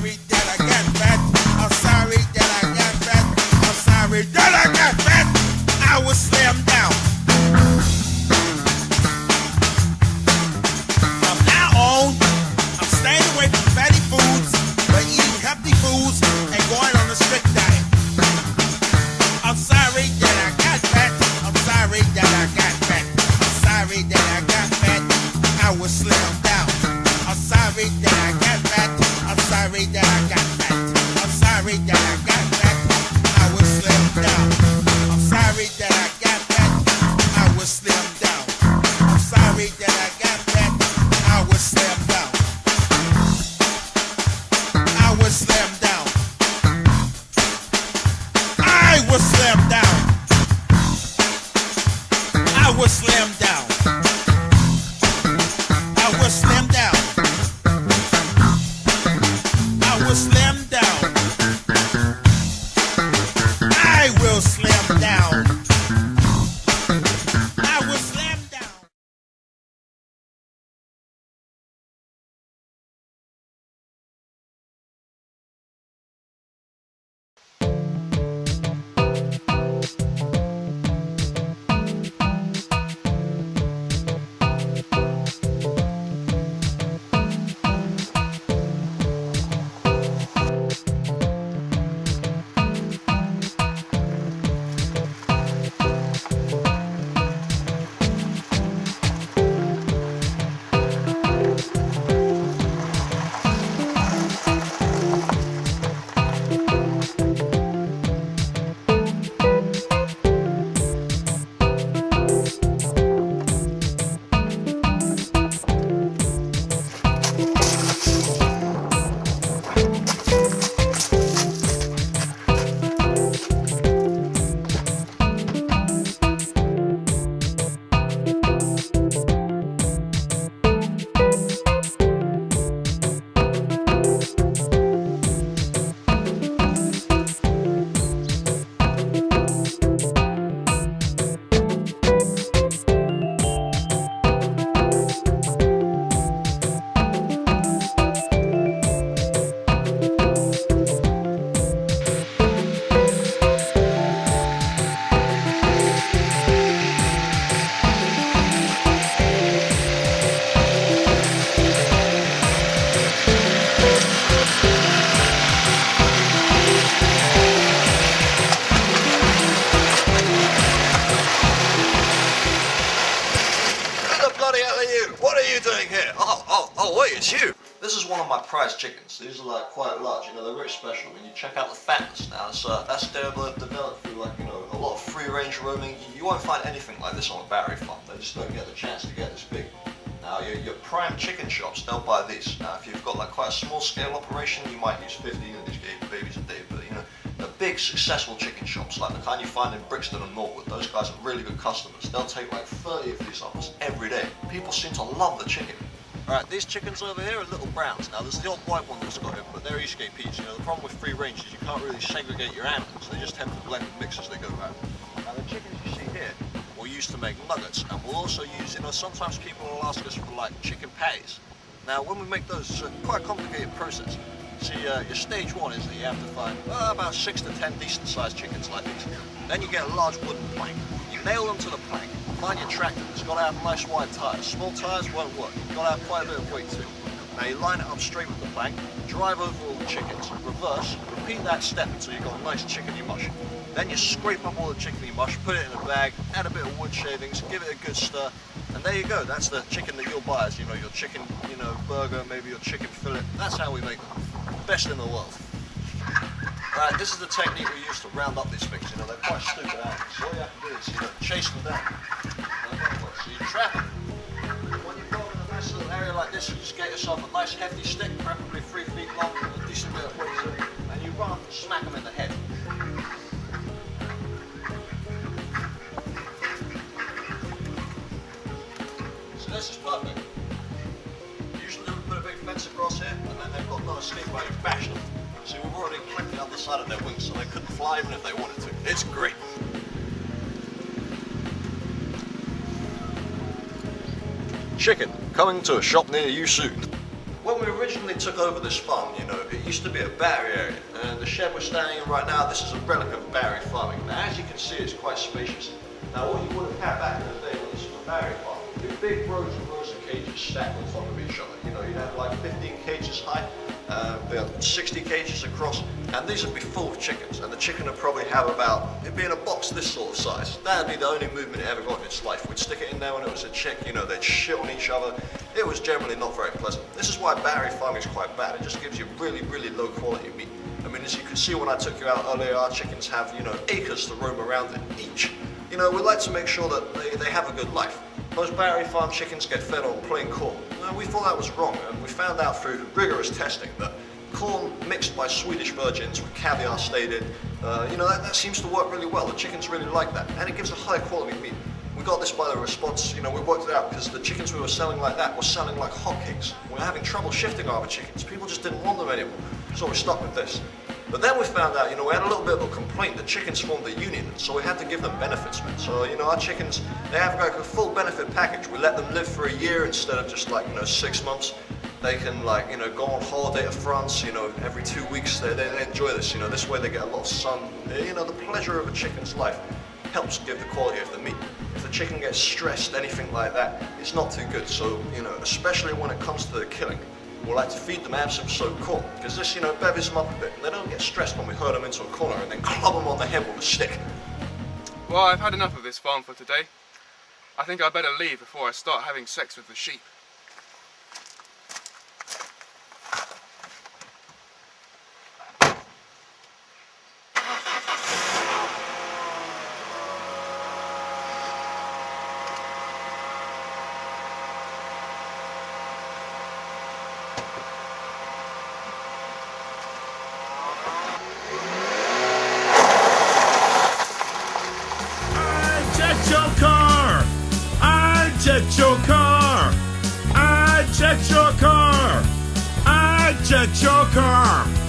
sorry that I got fat. I'm sorry that I got fat. I'm sorry that I got fat. I was slimmed down. From now on, I'm staying away from fatty foods, but eating healthy foods and going on a strict diet. I'm sorry that I got fat. I'm sorry that I got fat. I'm sorry that I got fat. I was slimmed down. I'm sorry that I got fat. I'm sorry that I got fat. I'm sorry that I got fat. I was slimmed down. I'm sorry that I got fat. I was slimmed down. I'm sorry that I got fat. I was slimmed down. I was slimmed down. I was slimmed down. I was slimmed down. I was slimmed down. I will slim down. I will slim down. I will slim down. What are you doing here? Oh, wait, it's you. This is one of my prize chickens. These are like quite large, they're very special. When you check out the fatness now, that's developed through a lot of free range roaming. You won't find anything like this on a Barry farm. They just don't get the chance to get this big. Now your prime chicken shops, they'll buy these. Now if you've got quite a small scale operation, you might use 15 of these babies a day, but the big successful chicken shops, like the kind you find in Brixton and Norwood, those guys are really good customers. They'll take 30 of these off us every day. People seem to love the chicken. Alright, these chickens over here are little browns. Now there's the odd white one that's got it, but they're escapees. The problem with free range is you can't really segregate your animals. They just tend to blend and mix as they go around. Now the chickens you see here, we'll use to make nuggets, and we'll also use, sometimes people will ask us for chicken patties. Now when we make those, it's quite a complicated process. See, your stage one is that you have to find about 6 to 10 decent sized chickens like these. Then you get a large wooden plank. You nail them to the plank. Find your tractor that's got to have nice wide tyres. Small tyres won't work. You've got to have quite a bit of weight too. Now you line it up straight with the plank, drive over all the chickens, reverse, repeat that step until you've got a nice chickeny mush. Then you scrape up all the chickeny mush, put it in a bag, add a bit of wood shavings, give it a good stir, and there you go. That's the chicken that you'll buy as, your chicken, burger, maybe your chicken fillet. That's how we make them. Best in the world. Right, this is the technique we use to round up these things. They're quite stupid animals. So all you have to do is, chase them down. So you trap them. When you've got them in a nice little area like this, you just get yourself a nice hefty stick, preferably 3 feet long, with a decent bit of weight to it, and you run up and smack them in the head. So this is perfect. Usually we put a big fence across here, and then they've got no escape where you bash them. See, we've already clipped the other side of their wings, so they couldn't fly even if they wanted to. It's great. Chicken, coming to a shop near you soon. When we originally took over this farm, you know, it used to be a Barry area, and the shed we're standing in right now, this is a relic of Barry farming. Now, as you can see, it's quite spacious. Now, what you would have had back in the day when this was a Barry farm, your big rows and rows of cages stacked on top of each other. You know, you'd have like 15 cages high, about 60 cages across, and these would be full of chickens, and the chicken would probably have about, it'd be in a box this sort of size. That would be the only movement it ever got in its life. We'd stick it in there when it was a chick, you know, they'd shit on each other. It was generally not very pleasant. This is why Barry farming is quite bad. It just gives you really, really low quality meat. I mean, as you can see when I took you out earlier, our chickens have, you know, acres to roam around in each. You know, we like to make sure that they have a good life. Most Barry farm chickens get fed on plain corn. We thought that was wrong, and we found out through rigorous testing that corn mixed by Swedish virgins with caviar stayed in, you know, that seems to work really well. The chickens really like that, and it gives a high quality meat. We got this by the response, you know, we worked it out because the chickens we were selling like that were selling like hotcakes. We were having trouble shifting our other chickens. People just didn't want them anymore, so we stuck with this. But then we found out, you know, we had a little bit of a complaint. The chickens formed a union, so we had to give them benefits, man. So, you know, our chickens, they have like a full benefit package. We let them live for a year instead of just like, you know, 6 months. They can like, you know, go on holiday to France, you know, every 2 weeks. They enjoy this, you know, this way they get a lot of sun. You know, the pleasure of a chicken's life helps give the quality of the meat. If the chicken gets stressed, anything like that, it's not too good. So, you know, especially when it comes to the killing, we like to feed them Absinthe soaked corn, because this, you know, bevies them up a bit, and they don't get stressed when we herd them into a corner and then club them on the head with a stick. Well, I've had enough of this farm for today. I think I'd better leave before I start having sex with the sheep. checked your car. I checked your car. I checked your car.